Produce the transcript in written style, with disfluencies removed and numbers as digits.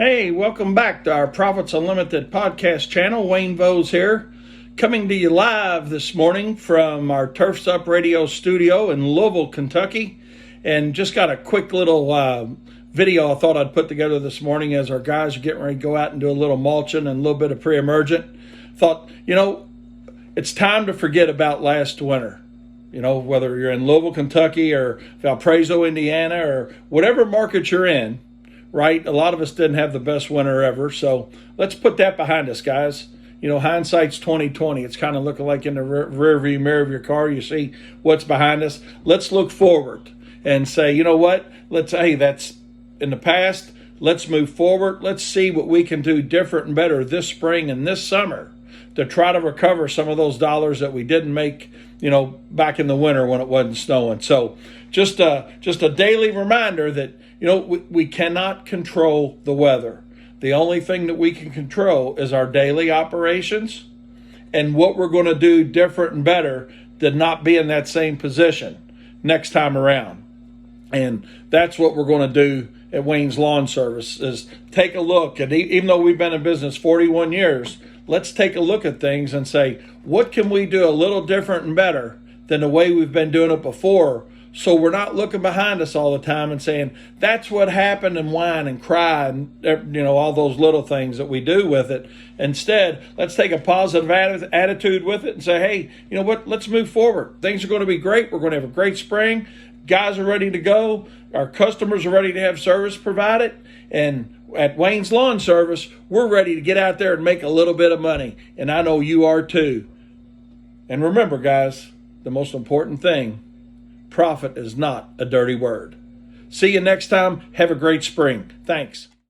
Hey, welcome back to our Profits Unlimited podcast channel. Wayne Vose here, coming to you live this morning from our Turfs Up Radio studio in Louisville, Kentucky. And just got a quick little video I thought I'd put together this morning as our guys are getting ready to go out and do a little mulching and a little bit of pre-emergent. Thought, it's time to forget about last winter. Whether you're in Louisville, Kentucky or Valparaiso, Indiana, or whatever market you're in, right? A lot of us didn't have the best winter ever. So let's put that behind us, guys. Hindsight's 2020. It's kind of looking like in the rear view mirror of your car, you see what's behind us. Let's look forward and say, you know what? That's in the past. Let's move forward. Let's see what we can do different and better this spring and this summer to try to recover some of those dollars that we didn't make, back in the winter when it wasn't snowing. So just a daily reminder that, we cannot control the weather. The only thing that we can control is our daily operations and what we're going to do different and better to not be in that same position next time around. And that's what we're going to do at Wayne's Lawn Service, is take a look. And even though we've been in business 41 years, let's take a look at things and say, what can we do a little different and better than the way we've been doing it before? So we're not looking behind us all the time and saying, that's what happened, and whine and cry and, all those little things that we do with it. Instead, let's take a positive attitude with it and say, hey, you know what? Let's move forward. Things are going to be great. We're going to have a great spring. Guys are ready to go. Our customers are ready to have service provided. And at Wayne's Lawn Service, we're ready to get out there and make a little bit of money. And I know you are too. And remember, guys, the most important thing, profit is not a dirty word. See you next time. Have a great spring. Thanks.